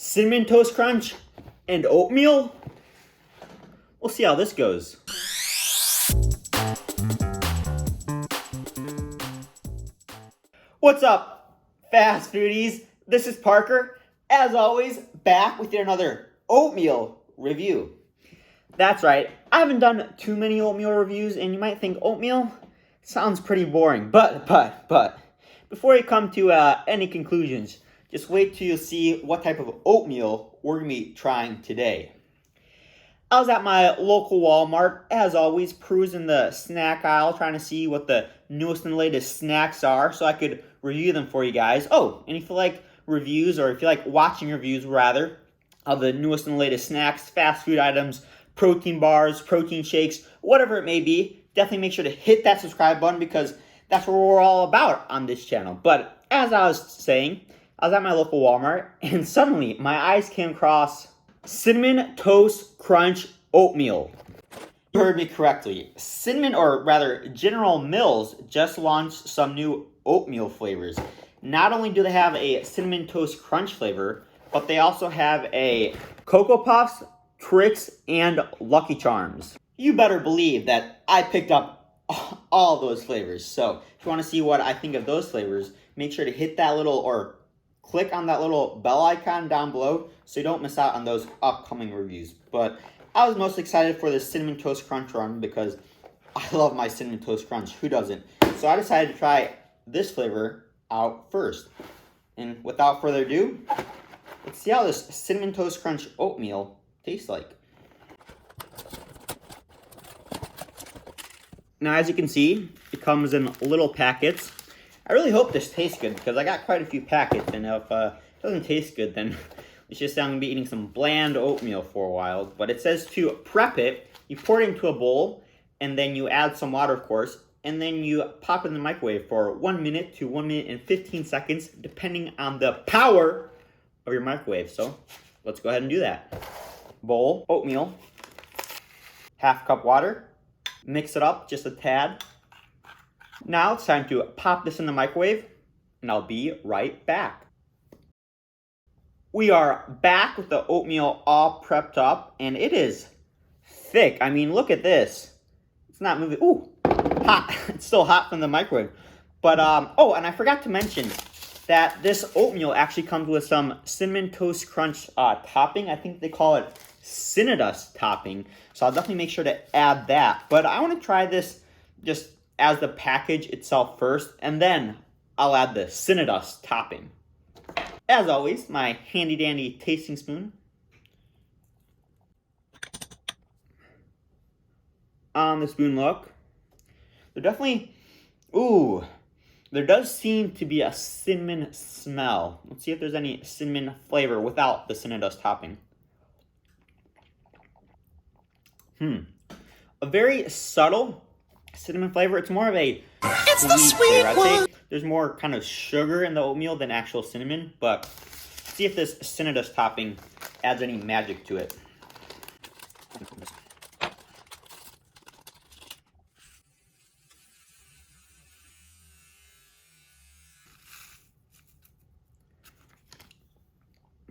Cinnamon Toast Crunch and oatmeal? We'll see how this goes. What's up, fast foodies? This is Parker, as always, back with yet another oatmeal review. That's right, I haven't done too many oatmeal reviews, and you might think oatmeal sounds pretty boring, but, before you come to any conclusions, just wait till you see what type of oatmeal we're going to be trying today. I was at my local Walmart, as always, perusing the snack aisle, trying to see what the newest and latest snacks are, so I could review them for you guys. Oh, and if you like reviews, or if you like watching reviews, rather, of the newest and latest snacks, fast food items, protein bars, protein shakes, whatever it may be, definitely make sure to hit that subscribe button, because that's what we're all about on this channel. But as I was saying, I was at my local Walmart, and suddenly my eyes came across Cinnamon Toast Crunch Oatmeal. You heard me correctly. Cinnamon, or rather General Mills, just launched some new oatmeal flavors. Not only do they have a Cinnamon Toast Crunch flavor, but they also have a Cocoa Puffs, Trix, and Lucky Charms. You better believe that I picked up all those flavors. So if you want to see what I think of those flavors, make sure to hit that little, or click on that little bell icon down below so you don't miss out on those upcoming reviews. But I was most excited for the Cinnamon Toast Crunch run because I love my Cinnamon Toast Crunch. Who doesn't? So I decided to try this flavor out first. And without further ado, let's see how this Cinnamon Toast Crunch oatmeal tastes like. Now, as you can see, it comes in little packets. I really hope this tastes good because I got quite a few packets, and if it doesn't taste good, then it's just I'm going to be eating some bland oatmeal for a while. But it says to prep it, you pour it into a bowl, and then you add some water, of course, and then you pop it in the microwave for 1 minute to 1 minute and 15 seconds, depending on the power of your microwave. So let's go ahead and do that. Bowl, oatmeal, half cup water, mix it up just a tad. Now it's time to pop this in the microwave, and I'll be right back. We are back with the oatmeal all prepped up, and it is thick. I mean, look at this. It's not moving. Ooh, hot. It's still hot from the microwave. But, oh, and I forgot to mention that this oatmeal actually comes with some Cinnamon Toast Crunch topping. I think they call it Cinnadust topping. So I'll definitely make sure to add that. But I want to try this just as the package itself first, and then I'll add the Cinnadust topping. As always, my handy dandy tasting spoon. On the spoon, look. They're definitely, ooh, there does seem to be a cinnamon smell. Let's see if there's any cinnamon flavor without the Cinnadust topping. A very subtle cinnamon flavor. It's more of a sweet flavor. I'd say there's more kind of sugar in the oatmeal than actual cinnamon, but let's see if this Cinnadust topping adds any magic to it.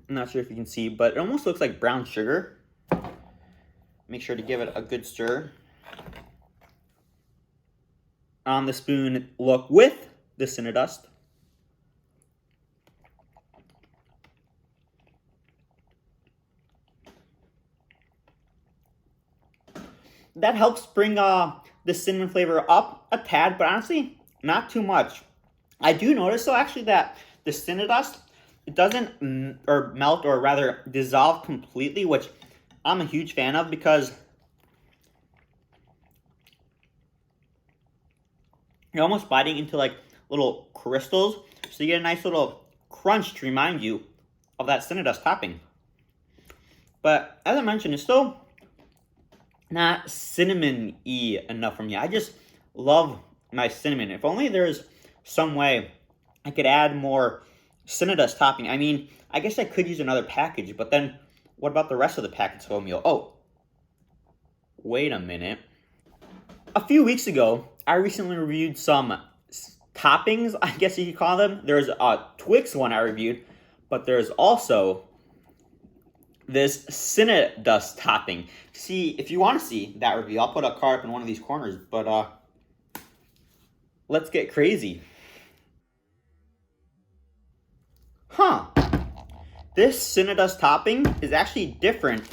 I'm not sure if you can see, but it almost looks like brown sugar. Make sure to give it a good stir. On the spoon, look with the Cinnadust. That helps bring the cinnamon flavor up a tad, but honestly, not too much. I do notice, though, actually, that the Cinnadust, it doesn't melt, or rather dissolve completely, which I'm a huge fan of, because you're almost biting into like little crystals, so you get a nice little crunch to remind you of that Cinnadust topping. But as I mentioned, it's still not cinnamon-y enough for me. I just love my cinnamon. If only there's some way I could add more Cinnadust topping. I mean, I guess I could use another package, but then what about the rest of the packets of oatmeal? Oh, wait a minute. A few weeks ago, I recently reviewed some toppings, I guess you could call them. There's a Twix one I reviewed, but there's also this Cinnadust topping. See, if you want to see that review, I'll put a card up in one of these corners, but let's get crazy. This Cinnadust topping is actually different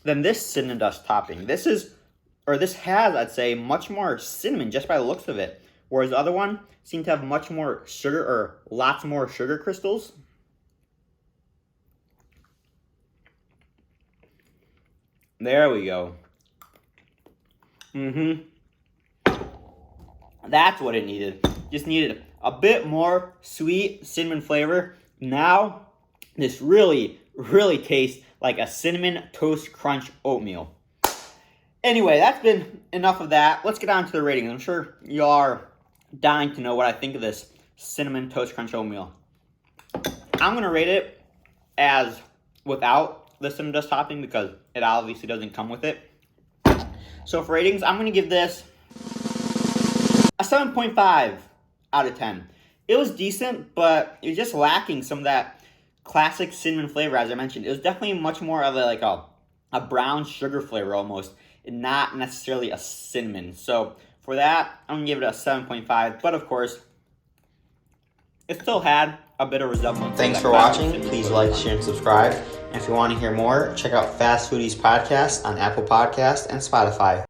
than this Cinnadust topping. This has, I'd say, much more cinnamon just by the looks of it. Whereas the other one seemed to have much more sugar, or lots more sugar crystals. There we go. That's what it needed. Just needed a bit more sweet cinnamon flavor. Now, this really, really tastes like a Cinnamon Toast Crunch oatmeal. Anyway, that's been enough of that. Let's get on to the ratings. I'm sure you are dying to know what I think of this Cinnamon Toast Crunch oatmeal. I'm going to rate it as without the Cinnadust topping because it obviously doesn't come with it. So for ratings, I'm going to give this a 7.5 out of 10. It was decent, but it was just lacking some of that classic cinnamon flavor, as I mentioned. It was definitely much more of a brown sugar flavor almost, and not necessarily a cinnamon. So for that, I'm going to give it a 7.5. But of course, it still had a bit of resemblance. Thanks for watching. Please like, share, and subscribe. And if you want to hear more, check out Fast Foodies Podcast on Apple Podcasts and Spotify.